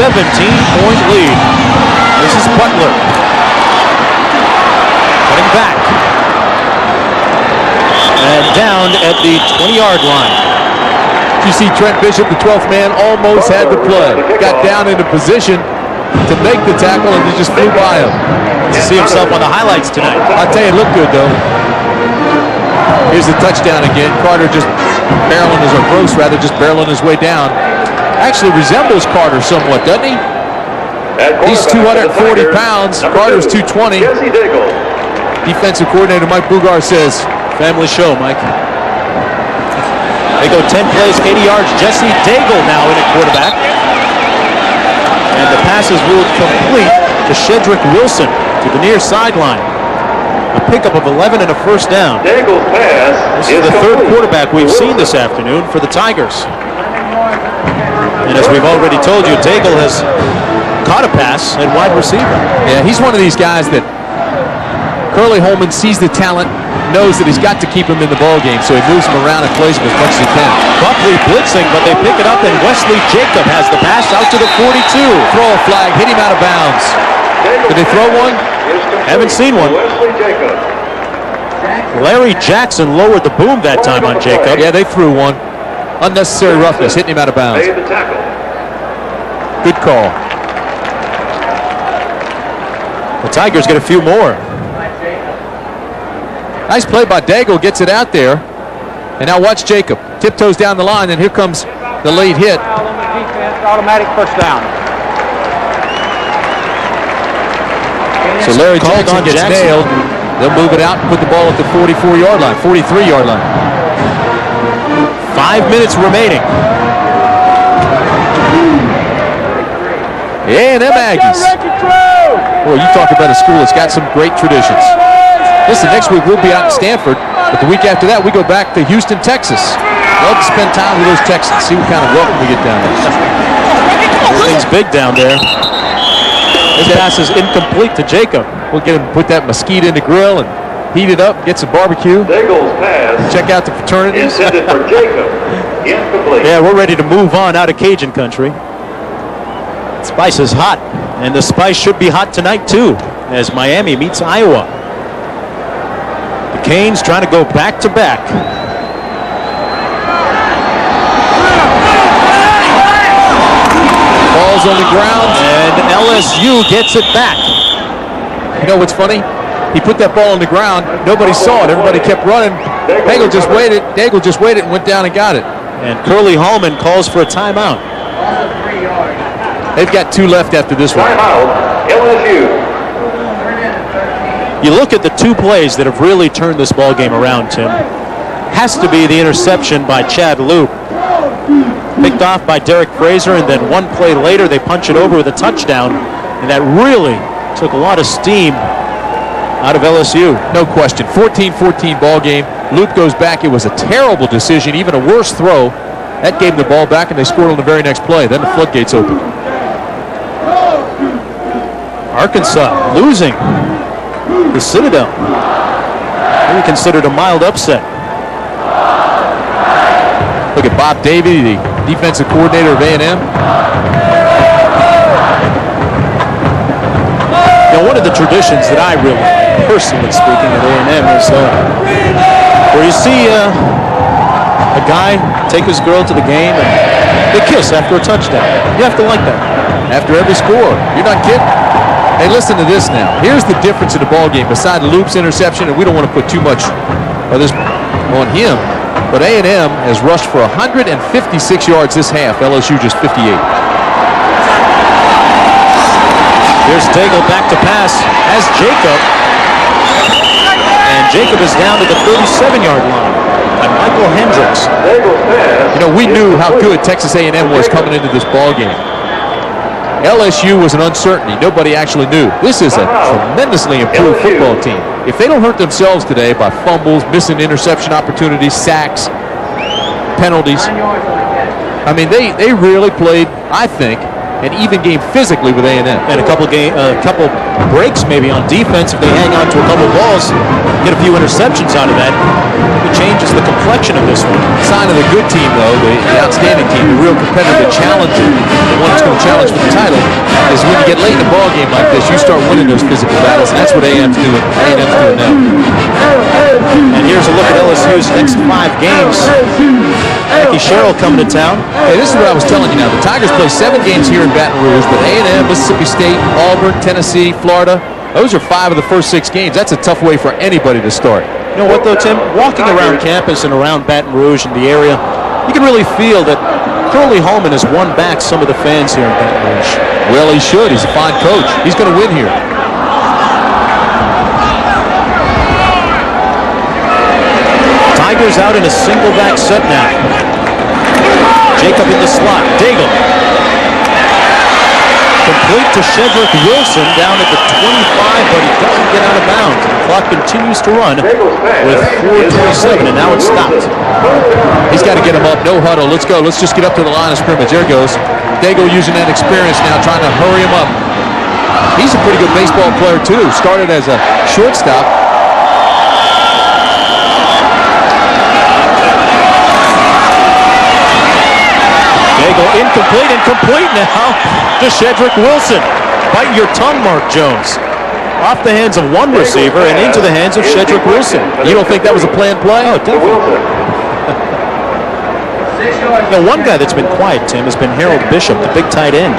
17-point lead. This is Butler. Cutting back. And down at the 20-yard line. You see Trent Bishop, the 12th man, almost had the play. Got down into position to make the tackle, and he just flew by him. To see himself on the highlights tonight. I'll tell you, it looked good, though. Here's the touchdown again. Carter just barreling his, or Gross rather, just barreling his way down. Actually resembles Carter somewhat, doesn't he? He's 240 pounds. Carter's 220. Defensive coordinator Mike Bugar says, family show, Mike. They go 10 plays, 80 yards. Jesse Daigle now in at quarterback. And the pass is ruled complete to Shedrick Wilson to the near sideline. A pickup of 11 and a first down. Daigle's pass This is the third quarterback we've seen this afternoon for the Tigers. And as we've already told you, Daigle has caught a pass at wide receiver. Yeah, he's one of these guys that Curly Holman sees the talent, knows that he's got to keep him in the ball game, so he moves him around and plays him as much as he can. Buckley blitzing, but they pick it up, and Wesley Jacob has the pass out to the 42. Throw a flag, hit him out of bounds. Did they throw one? Haven't seen one. Larry Jackson lowered the boom that time on Jacob. Yeah, they threw one. Unnecessary roughness, hitting him out of bounds. Good call. The Tigers get a few more. Nice play by Daigle, gets it out there. And now watch Jacob. Tiptoes down the line, and here comes the late hit. Automatic first down. So Larry Jackson gets nailed. They'll move it out and put the ball at the 44-yard line, 43-yard line. 5 minutes remaining. A&M Aggies. Boy, you talk about a school that's got some great traditions. Listen, next week we'll be out in Stanford, but the week after that we go back to Houston, Texas. Love to spend time with those Texans, see what kind of welcome we get down there. Everything's big down there. This pass is incomplete to Jacob. We'll get him, put that mesquite in the grill and heat it up, get some barbecue. Daigle's pass. Check out the fraternities. Intended for Jacob. Incomplete. Yeah, we're ready to move on out of Cajun country. Spice is hot, and the Spice should be hot tonight too, as Miami meets Iowa. The Canes trying to go back to back. Ball's on the ground, and LSU gets it back. You know what's funny? He put that ball on the ground. Nobody saw it. Everybody kept running. Daigle just waited. Daigle just waited and went down and got it. And Curly Hallman calls for a timeout. They've got 2 left after this one. Timeout, LSU. You look at the 2 plays that have really turned this ball game around, Tim. Has to be the interception by Chad Loop. Picked off by Derek Fraser, and then 1 play later they punch it over with a touchdown, and that really took a lot of steam out of LSU. No question. 14-14 ball game. Loop goes back. It was a terrible decision, even a worse throw. That gave them the ball back, and they scored on the very next play. Then the floodgates opened. Arkansas losing the Citadel. Maybe considered a mild upset. Look at Bob Davie, the defensive coordinator of A&M. You know, one of the traditions that I really like, personally speaking, at A&M is where you see a guy take his girl to the game and they kiss after a touchdown. You have to like that. After every score. You're not kidding. Hey, listen to this now. Here's the difference in the ball game. Beside Loop's interception, and we don't want to put too much of this on him, but A&M has rushed for 156 yards this half. LSU just 58. Here's Daigle back to pass as Jacob. And Jacob is down to the 37-yard line by Michael Hendricks. You know, we knew how good Texas A&M was coming into this ball game. LSU was an uncertainty. Nobody actually knew. This is a tremendously improved football team. If they don't hurt themselves today by fumbles, missing interception opportunities, sacks, penalties, I mean, they really played, I think, an even game physically with A&M. And a couple breaks maybe on defense if they hang on to a couple balls, get a few interceptions out of that. It changes the complexion of this one. Sign of the good team, though, the outstanding team, the real competitor, the challenger, the one that's going to challenge for the title, is when you get late in a ball game like this, you start winning those physical battles, and that's what A&M's doing. A&M's doing now. And here's a look at LSU's next 5 games. Becky Sherrill coming to town. Hey, this is what I was telling you now. The Tigers play 7 games here in Baton Rouge, but A&M, Mississippi State, Auburn, Tennessee, Florida, those are 5 of the first 6 games. That's a tough way for anybody to start. You know what, though, Tim? Walking around campus and around Baton Rouge and the area, you can really feel that Curly Holman has won back some of the fans here in Baton Rouge. Well, he should. He's a fine coach. He's going to win here. Tigers out in a single back set now. Jacob in the slot. Daigle. Complete to Shedrick Wilson down at the 25, but he doesn't get out of bounds. The clock continues to run with 4:27, and now it's stopped. He's got to get him up. No huddle. Let's go. Let's just get up to the line of scrimmage. There goes. Daigle using that experience now, trying to hurry him up. He's a pretty good baseball player, too. Started as a shortstop. Daigle incomplete and complete now to Shedrick Wilson. Bite your tongue, Mark Jones. Off the hands of one receiver and into the hands of Shedrick Wilson. You don't think that was a planned play? Oh, definitely. You know, one guy that's been quiet, Tim, has been Harold Bishop, the big tight end.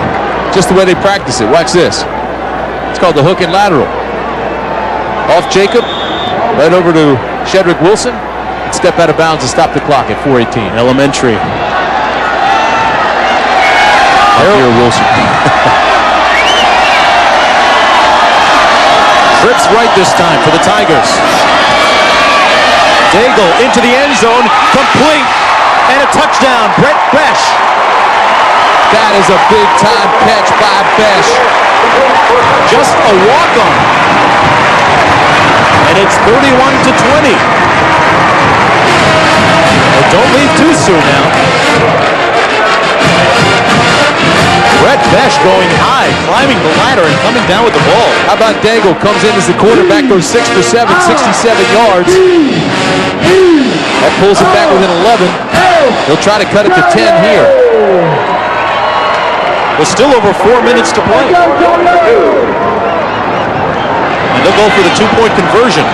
Just the way they practice it. Watch this. It's called the hook and lateral. Off Jacob, right over to Shedrick Wilson. Step out of bounds and stop the clock at 4:18. Elementary. Harold Wilson. Trips right this time for the Tigers. Daigle into the end zone, complete, and a touchdown. Brett Besh. That is a big-time catch by Besh. Just a walk-on. And it's 31-20. Well, don't leave too soon now. Brett Besh going high, climbing the ladder and coming down with the ball. How about Daigle? Comes in as the quarterback, goes 6 for 7, 67 yards. That pulls him back within 11. He'll try to cut it to 10 here. With still over 4 minutes to play. And they'll go for the 2-point conversion.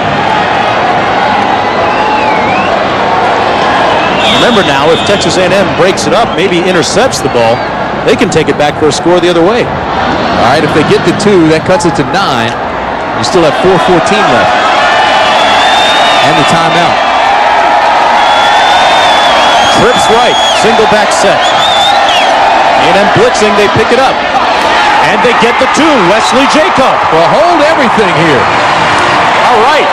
Remember now, if Texas A&M breaks it up, maybe intercepts the ball, they can take it back for a score the other way. All right, if they get the 2, that cuts it to 9. You still have 4:14 left. And the timeout. Trips right, single back set. A&M blitzing, they pick it up. And they get the 2, Wesley Jacob. Well, hold everything here. All right.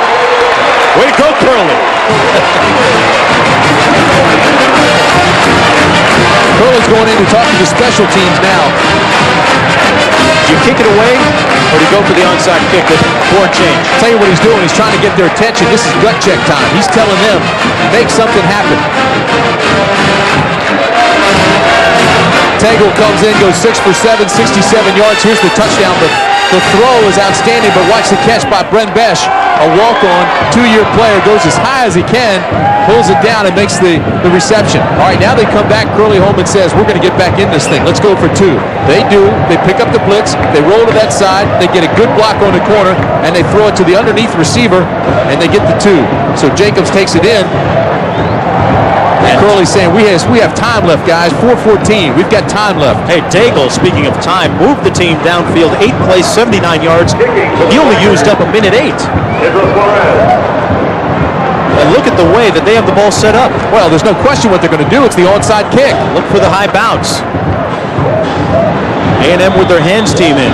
Way to go, Curly. Curly's going in to talk to the special teams now. Do you kick it away, or do you go for the onside kick with poor change? I'll tell you what he's doing. He's trying to get their attention. This is gut check time. He's telling them, make something happen. Daigle comes in, goes 6 for 7, 67 yards. Here's the touchdown. The throw is outstanding, but watch the catch by Brent Besh. A walk-on, 2-year player, goes as high as he can, pulls it down and makes the reception. All right, now they come back. Curly Holman says, we're going to get back in this thing. Let's go for 2. They do. They pick up the blitz. They roll to that side. They get a good block on the corner, and they throw it to the underneath receiver, and they get the 2. So Jacobs takes it in. And Curly's saying, we have time left, guys. 4:14. We've got time left. Hey, Daigle, speaking of time, moved the team downfield 8 plays, 79 yards. He only used up 1:08. And look at the way that they have the ball set up. Well, there's no question what they're going to do. It's the onside kick. Look for the high bounce. A&M with their hands team in.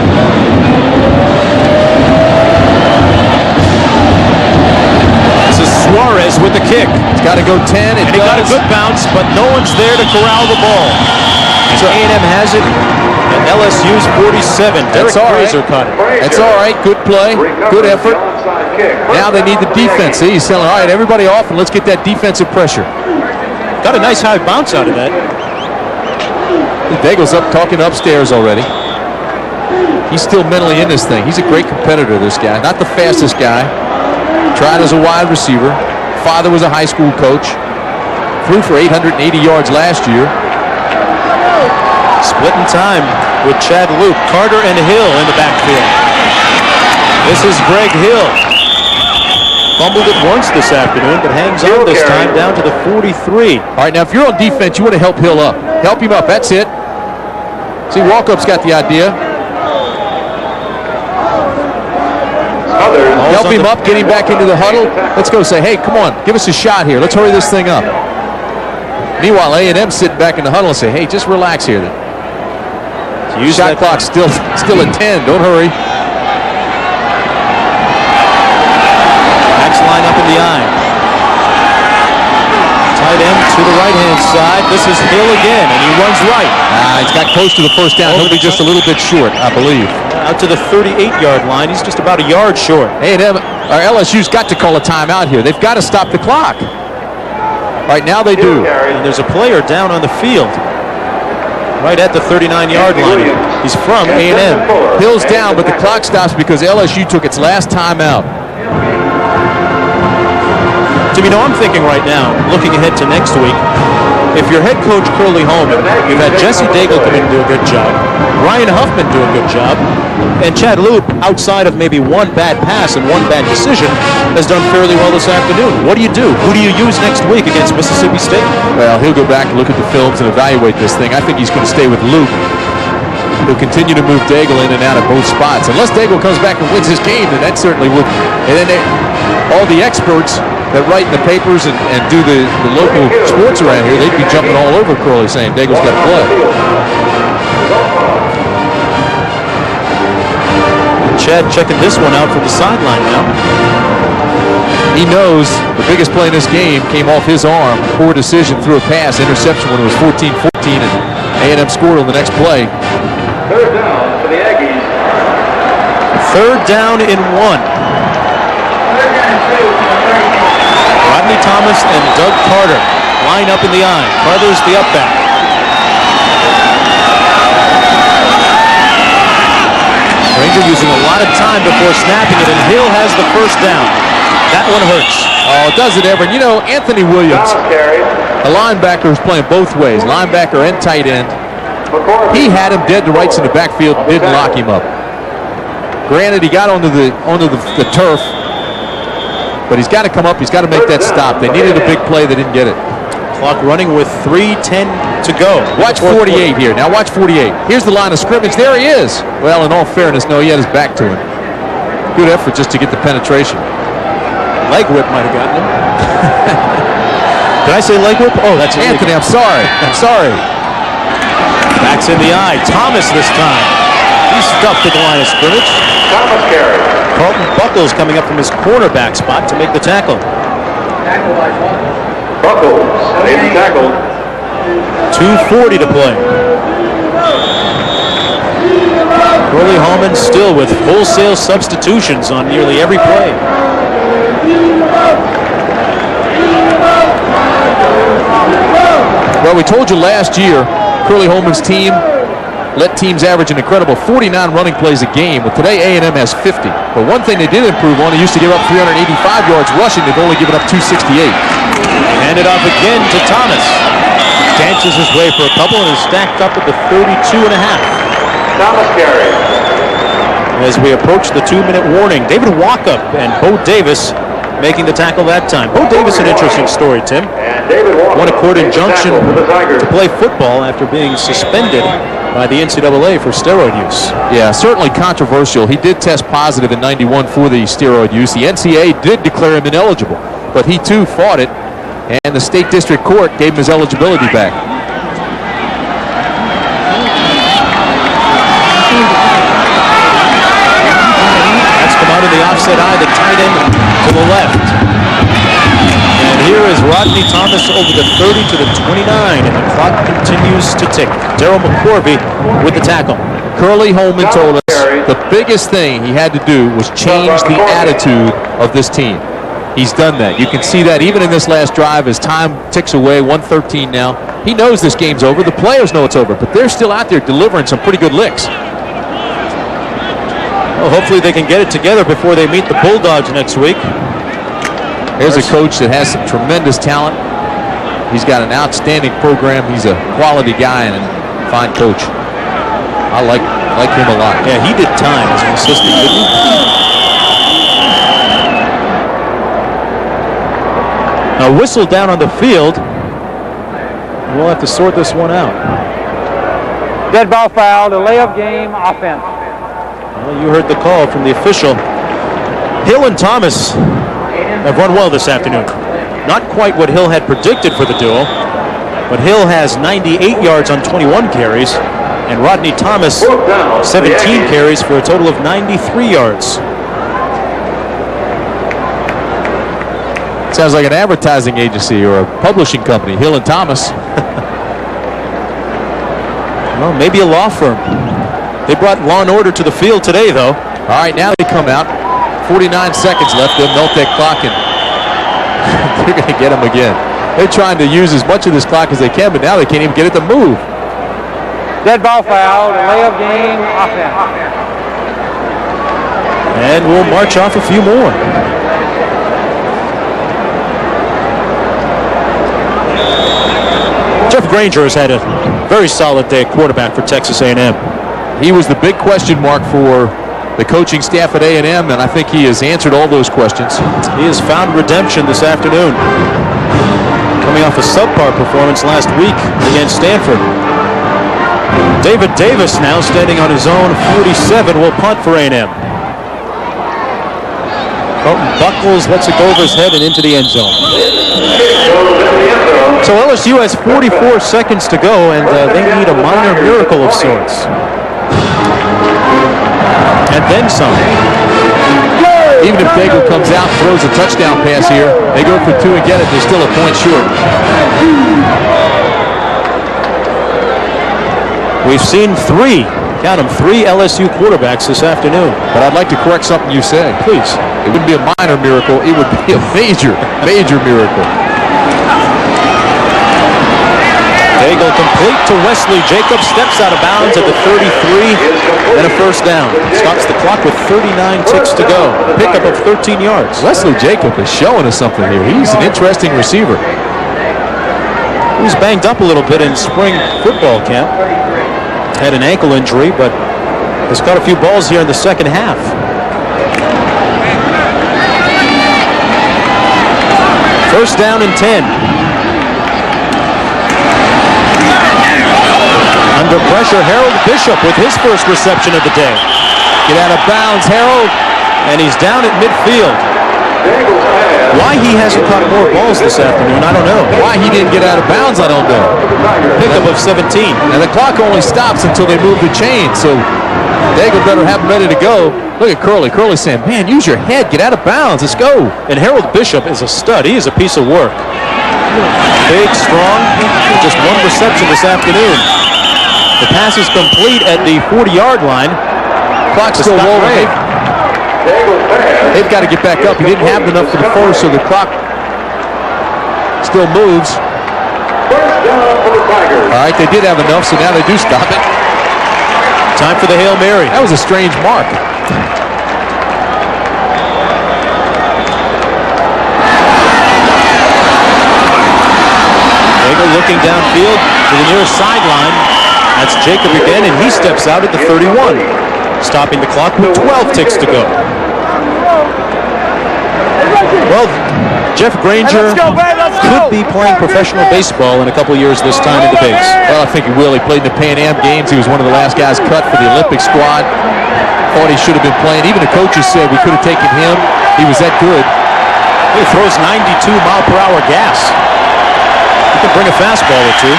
Suarez with the kick. It's got to go 10. And he got a good bounce, but no one's there to corral the ball. So A&M has it at LSU's 47. Derek Fraser caught it. That's all right. Good play. Good effort. Now they need the defense. See, he's telling, all right, everybody off, and let's get that defensive pressure. Got a nice high bounce out of that. Daigle's up talking upstairs already. He's still mentally in this thing. He's a great competitor, this guy. Not the fastest guy. Tried as a wide receiver. father was a high school coach. Threw for 880 yards last year. Splitting time with Chad Luke, Carter, and Hill in the backfield. This is Greg Hill. Fumbled it once this afternoon, but hangs on this time down to the 43. All right, now if you're on defense, you want to help Hill up. Help him up. That's it. See, Walkup's got the idea. Help him up, get him back into the huddle. Let's go say, hey, come on, give us a shot here. Let's hurry this thing up. Meanwhile, A&M sitting back in the huddle and say, hey, just relax here. Shot clock still at 10. Don't hurry. Backs line up in the eye. Tight end to the right-hand side. This is Hill again, and he runs right. He's got close to the first down. He'll be just a little bit short, I believe. Out to the 38-yard line. He's just about a yard short. A&M, or LSU's got to call a timeout here. They've got to stop the clock. Right now they do. And there's a player down on the field. Right at the 39-yard line. He's from A&M. Hill's down, but the clock stops because LSU took its last timeout. Tim, you know, I'm thinking right now, looking ahead to next week, if you're head coach Curly Holman, you've had Jesse Daigle come in and do a good job, Ryan Huffman do a good job, and Chad Loop, outside of maybe one bad pass and one bad decision, has done fairly well this afternoon. What do you do? Who do you use next week against Mississippi State? Well, he'll go back and look at the films and evaluate this thing. I think he's going to stay with Loop. He'll continue to move Daigle in and out of both spots. Unless Daigle comes back and wins his game, then that certainly would. And then all the experts that write in the papers and do the local sports around here, they'd be jumping all over Curly saying Daigle's got to play. Chad checking this one out from the sideline now. He knows the biggest play in this game came off his arm. Poor decision, threw a pass, interception when it was 14-14, and A&M scored on the next play. Third down for the Aggies. Third down and 1. Rodney Thomas and Doug Carter line up in the eye. Carter's the up back. Ranger using a lot of time before snapping it, and Hill has the first down. That one hurts. Oh, does it ever? And you know, Anthony Williams, a linebacker who's playing both ways, linebacker and tight end. He had him dead to rights in the backfield, didn't lock him up. Granted, he got onto the turf, but he's got to come up. He's got to make that stop. They needed a big play. They didn't get it. Clock running with 3:10 to go. Watch 48 here. Now watch 48. Here's the line of scrimmage. There he is. Well, in all fairness, no, he had his back to him. Good effort just to get the penetration. Leg whip might have gotten him. Did I say leg whip? Oh, that's Anthony. I'm sorry. Backs in the eye. Thomas this time. He's stuffed at the line of scrimmage. Thomas carry. Carlton Buckles coming up from his cornerback spot to make the tackle. Buckles made the tackle. 2:40 to play. Curly Holman still with wholesale substitutions on nearly every play. Well, we told you last year, Curly Holman's team let teams average an incredible 49 running plays a game. Well, today A&M has 50. But one thing they did improve on, they used to give up 385 yards rushing. They've only given up 268. Hand it off again to Thomas. Dances his way for a couple and is stacked up at the 32.5. Thomas carry. As we approach the 2-minute warning, David Walkup and Bo Davis making the tackle that time. Bo Davis, an interesting story, Tim. And David Walker Won a court made the injunction tackle for the Tigers. to play football after being suspended by the NCAA for steroid use. Yeah, certainly controversial. He did test positive in '91 for the steroid use. The NCAA did declare him ineligible, but he too fought it, and the state district court gave him his eligibility back. That's come out of the offset eye, the tight end to the left. And here is Rodney Thomas over the 30 to the 29, and the clock continues to tick. Darryl McCorvey with the tackle. Curly Holman told us the biggest thing he had to do was change the attitude of this team. He's done that. You can see that even in this last drive as time ticks away, 1:13 now. He knows this game's over. The players know it's over, but they're still out there delivering some pretty good licks. Well, hopefully they can get it together before they meet the Bulldogs next week. There's a coach that has some tremendous talent. He's got an outstanding program. He's a quality guy and a fine coach. I like him a lot. Yeah, he did time as an assistant, didn't he? A whistle down on the field. We'll have to sort this one out. Dead ball foul, delay of game, offense. Well, you heard the call from the official. Hill and Thomas have run well this afternoon. Not quite what Hill had predicted for the duel, but Hill has 98 yards on 21 carries, and Rodney Thomas 17 carries for a total of 93 yards. Sounds like an advertising agency or a publishing company, Hill and Thomas. Well, maybe a law firm. They brought Law and Order to the field today, though. All right, now they come out. 49 seconds left. They'll melt that clock, and they're going to get him again. They're trying to use as much of this clock as they can, but now they can't even get it to move. Dead ball foul, delay of game, offense. And we'll march off a few more. Jeff Granger has had a very solid day at quarterback for Texas A&M. He was the big question mark for the coaching staff at A&M, and I think he has answered all those questions. He has found redemption this afternoon, coming off a subpar performance last week against Stanford. David Davis now standing on his own 47 will punt for A&M. Carlton Buckles lets it go over his head and into the end zone. So LSU has 44 seconds to go, and they need a minor miracle of sorts. And then some. Even if Daigle comes out and throws a touchdown pass here, they go for two and get it, they're still a point short. We've seen three LSU quarterbacks this afternoon. But I'd like to correct something you said. Please. It wouldn't be a minor miracle, it would be a major miracle. Daigle complete to Wesley Jacobs, steps out of bounds at the 33, and a first down. Stops the clock with 39 ticks to go. Pickup of 13 yards. Wesley Jacobs is showing us something here. He's an interesting receiver. He was banged up a little bit in spring football camp. Had an ankle injury, but has caught a few balls here in the second half. First down and 10. Under pressure, Harold Bishop with his first reception of the day. Get out of bounds, Harold. And he's down at midfield. Why he hasn't caught more balls this afternoon, I don't know. Why he didn't get out of bounds, I don't know. Pickup of 17. And the clock only stops until they move the chain, so Daigle better have him ready to go. Look at Curley. Curley's saying, man, use your head. Get out of bounds. Let's go. And Harold Bishop is a stud. He is a piece of work. Big, strong, just one reception this afternoon. The pass is complete at the 40-yard line. Clock's still rolling. They've got to get back up. He didn't have enough for the first, so the clock still moves. All right, they did have enough, so now they do stop it. Time for the Hail Mary. That was a strange mark. Daigle looking downfield to the nearest sideline. That's Jacob again, and he steps out at the 31. Stopping the clock with 12 ticks to go. Well, Jeff Granger could be playing professional baseball in a couple years this time at the base. Well, I think he will. He played in the Pan Am Games. He was one of the last guys cut for the Olympic squad. Thought he should have been playing. Even the coaches said we could have taken him. He was that good. He throws 92-mile-per-hour gas. He can bring a fastball or two.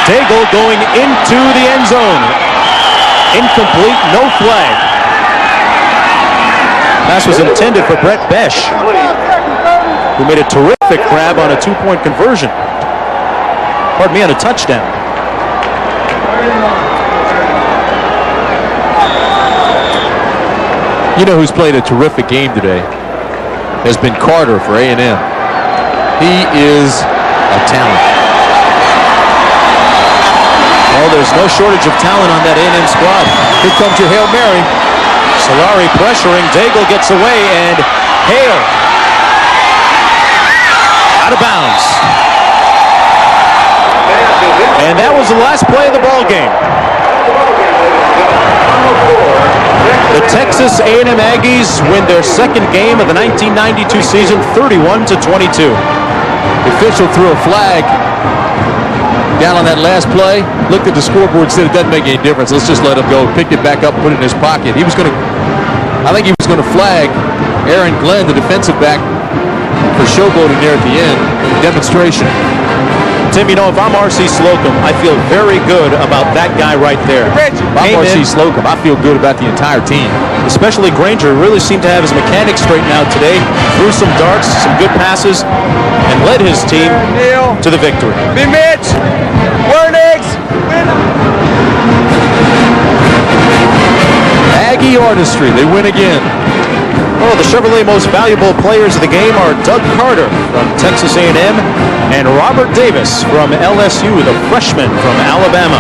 Daigle going into the end zone. Incomplete, no flag. Pass was intended for Brett Besh, who made a terrific grab on a two-point conversion. Pardon me, on a touchdown. You know who's played a terrific game today? Has been Carter for A&M. He is a talent. Well, there's no shortage of talent on that A&M squad. Here comes your Hail Mary. Solari pressuring. Daigle gets away, and Hale out of bounds. And that was the last play of the ball game. The Texas A&M Aggies win their second game of the 1992 season, 31-22. The official threw a flag down on that last play, looked at the scoreboard, said it doesn't make any difference. Let's just let him go. Picked it back up, put it in his pocket. I think he was going to flag Aaron Glenn, the defensive back, for showboating there at the end. Demonstration. Tim, you know, if I'm R.C. Slocum, I feel very good about that guy right there. If I'm R.C. Slocum, I feel good about the entire team. Especially Granger really seemed to have his mechanics straightened out today. Threw some darts, some good passes, and led his team to the victory. Be Mitch. Wernigs. Aggie artistry. They win again. Oh, the Chevrolet most valuable players of the game are Doug Carter from Texas A&M and Robert Davis from LSU, the freshman from Alabama.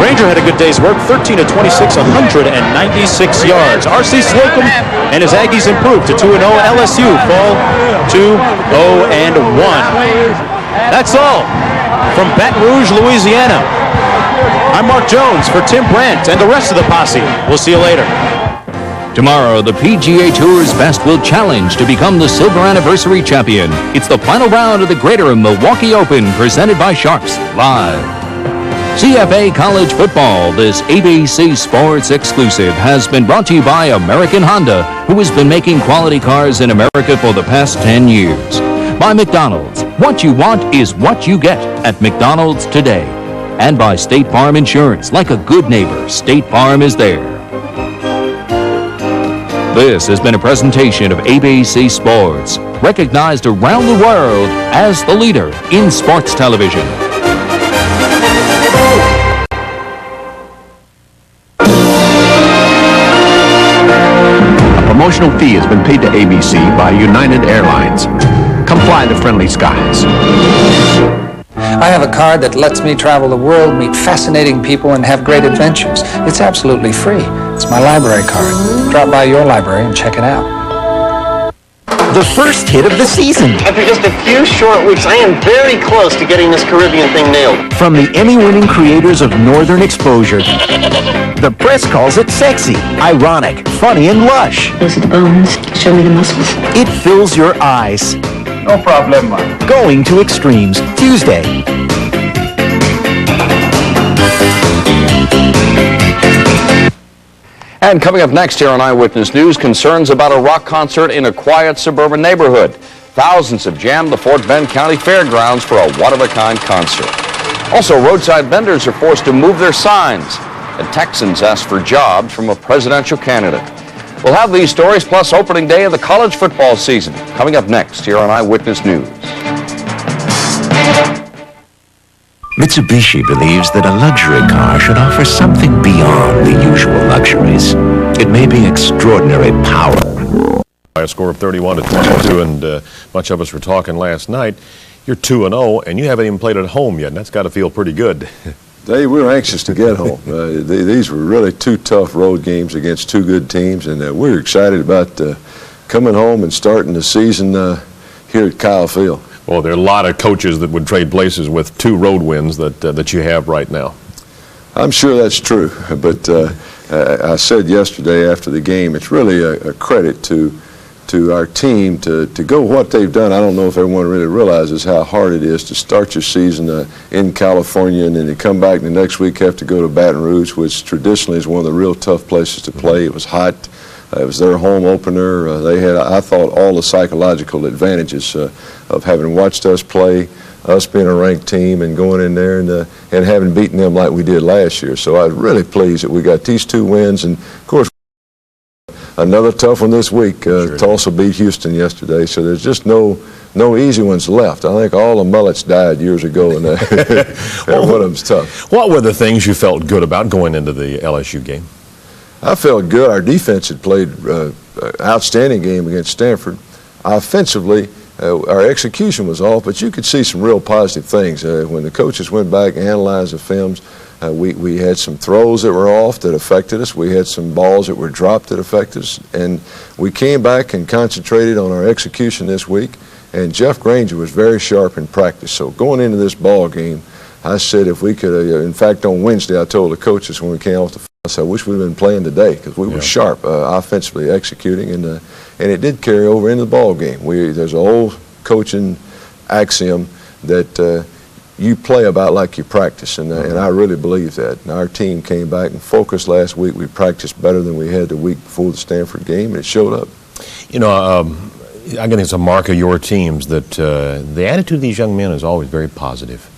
Granger had a good day's work, 13 of 26, 196 yards. R.C. Slocum and his Aggies improved to 2-0. LSU fall to 0-1. That's all from Baton Rouge, Louisiana. I'm Mark Jones for Tim Brandt and the rest of the posse. We'll see you later. Tomorrow, the PGA Tour's best will challenge to become the Silver Anniversary Champion. It's the final round of the Greater Milwaukee Open, presented by Sharps Live. CFA College Football, this ABC Sports exclusive, has been brought to you by American Honda, who has been making quality cars in America for the past 10 years. By McDonald's, what you want is what you get at McDonald's today. And by State Farm Insurance, like a good neighbor, State Farm is there. This has been a presentation of ABC Sports, recognized around the world as the leader in sports television. A promotional fee has been paid to ABC by United Airlines. Come fly the friendly skies. I have a card that lets me travel the world, meet fascinating people, and have great adventures. It's absolutely free. It's my library card. Drop by your library and check it out. The first hit of the season. After just a few short weeks, I am very close to getting this Caribbean thing nailed. From the Emmy-winning creators of Northern Exposure, the press calls it sexy, ironic, funny, and lush. Those are the bones. Show me the muscles. It fills your eyes. No problem. Going to Extremes, Tuesday. And coming up next here on Eyewitness News, concerns about a rock concert in a quiet suburban neighborhood. Thousands have jammed the Fort Bend County Fairgrounds for a one-of-a-kind concert. Also, roadside vendors are forced to move their signs, and Texans ask for jobs from a presidential candidate. We'll have these stories plus opening day of the college football season coming up next here on Eyewitness News. Mitsubishi believes that a luxury car should offer something beyond the usual luxuries. It may be extraordinary power. By a score of 31-22, and much of us were talking last night. You're 2-0, and you haven't even played at home yet, and that's got to feel pretty good. Dave, we were anxious to get home. These were really two tough road games against two good teams, and we were excited about coming home and starting the season here at Kyle Field. Well, there are a lot of coaches that would trade places with two road wins that you have right now. I'm sure that's true, but I said yesterday after the game, it's really a credit to our team to go what they've done. I don't know if everyone really realizes how hard it is to start your season in California and then to come back the next week, have to go to Baton Rouge, which traditionally is one of the real tough places to play. It was hot. It was their home opener. They had, I thought, all the psychological advantages of having watched us play, us being a ranked team, and going in there and having beaten them like we did last year. So I was really pleased that we got these two wins, and of course, another tough one this week. Tulsa beat Houston yesterday, so there's just no easy ones left. I think all the mullets died years ago, and one of them's tough. What were the things you felt good about going into the LSU game? I felt good. Our defense had played an outstanding game against Stanford. Offensively, our execution was off, but you could see some real positive things. When the coaches went back and analyzed the films, we had some throws that were off that affected us. We had some balls that were dropped that affected us. And we came back and concentrated on our execution this week. And Jeff Granger was very sharp in practice. So going into this ball game, I said if we could, in fact, on Wednesday, I told the coaches when we came off the field, I said, I wish we'd been playing today because we were sharp, offensively executing, and it did carry over into the ball game. There's an old coaching axiom that you play about like you practice, and I really believe that. And our team came back and focused last week. We practiced better than we had the week before the Stanford game, and it showed up. You know, I think it's a mark of your teams that the attitude of these young men is always very positive.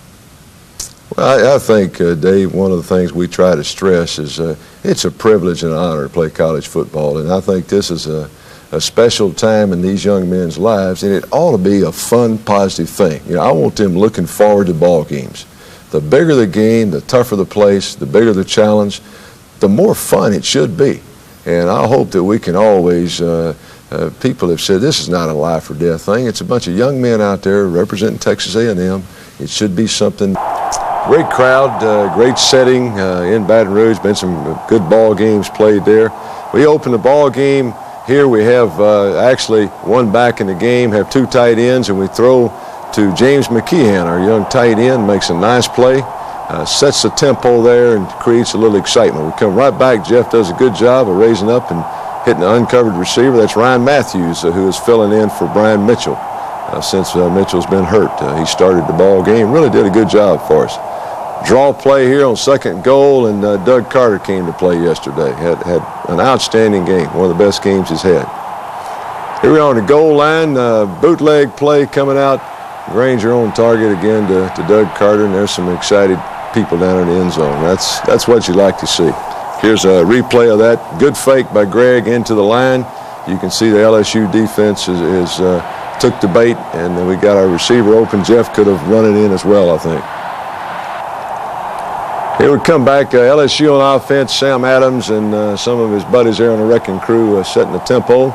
Well, I think, Dave, one of the things we try to stress is it's a privilege and an honor to play college football, and I think this is a special time in these young men's lives, and it ought to be a fun, positive thing. You know, I want them looking forward to ball games. The bigger the game, the tougher the place, the bigger the challenge, the more fun it should be. And I hope that we can always, people have said this is not a life or death thing. It's a bunch of young men out there representing Texas A&M. It should be something. Great crowd, great setting in Baton Rouge. Been some good ball games played there. We opened the ball game. Here we have actually one back in the game, have two tight ends, and we throw to James McKeon, our young tight end, makes a nice play, sets the tempo there and creates a little excitement. We come right back. Jeff does a good job of raising up and hitting an uncovered receiver. That's Ryan Matthews, who is filling in for Brian Mitchell since Mitchell's been hurt. He started the ball game, really did a good job for us. Draw play here on second goal, and Doug Carter came to play yesterday. Had an outstanding game, one of the best games he's had. Here we are on the goal line, bootleg play coming out. Granger on target again to Doug Carter, and there's some excited people down in the end zone. That's what you like to see. Here's a replay of that. Good fake by Greg into the line. You can see the LSU defense took the bait, and then we got our receiver open. Jeff could have run it in as well, I think. Here we come back, LSU on offense, Sam Adams and some of his buddies there on the wrecking crew setting the tempo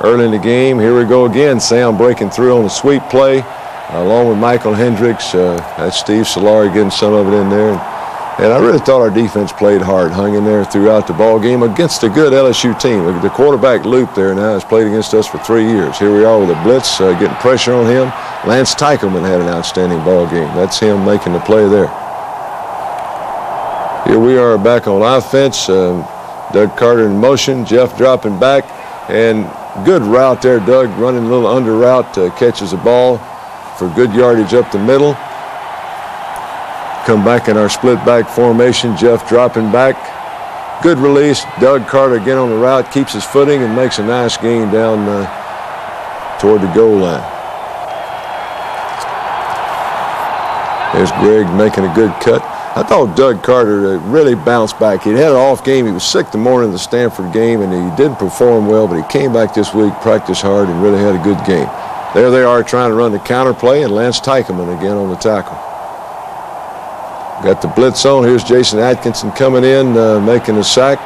early in the game. Here we go again, Sam breaking through on the sweep play along with Michael Hendricks. That's Steve Solari getting some of it in there. And I really thought our defense played hard, hung in there throughout the ball game against a good LSU team. Look at the quarterback Loop there now has played against us for 3 years. Here we are with a blitz, getting pressure on him. Lance Teichelman had an outstanding ball game. That's him making the play there. Here we are back on offense. Doug Carter in motion, Jeff dropping back, and good route there. Doug running a little under route, catches the ball for good yardage up the middle. Come back in our split back formation. Jeff dropping back. Good release. Doug Carter again on the route, keeps his footing and makes a nice gain down toward the goal line. There's Greg making a good cut. I thought Doug Carter really bounced back. He'd had an off game. He was sick the morning of the Stanford game, and he didn't perform well, but he came back this week, practiced hard, and really had a good game. There they are trying to run the counter play, and Lance Teichelman again on the tackle. Got the blitz on. Here's Jason Atkinson coming in, making a sack.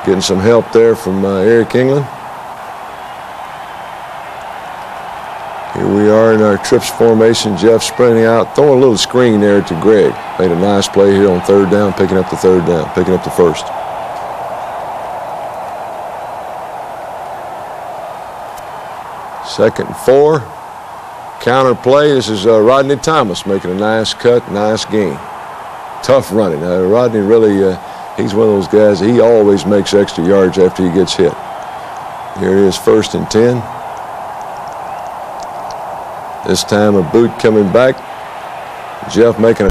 Getting some help there from Eric England. Here we are in our trips formation. Jeff sprinting out, throwing a little screen there to Greg. Made a nice play here on third down, picking up the third down, picking up the first. Second and 4. Counter play. This is Rodney Thomas making a nice cut, nice gain. Tough running. Rodney really, he's one of those guys, he always makes extra yards after he gets hit. Here it is, 1st and 10. This time a boot coming back. Jeff making a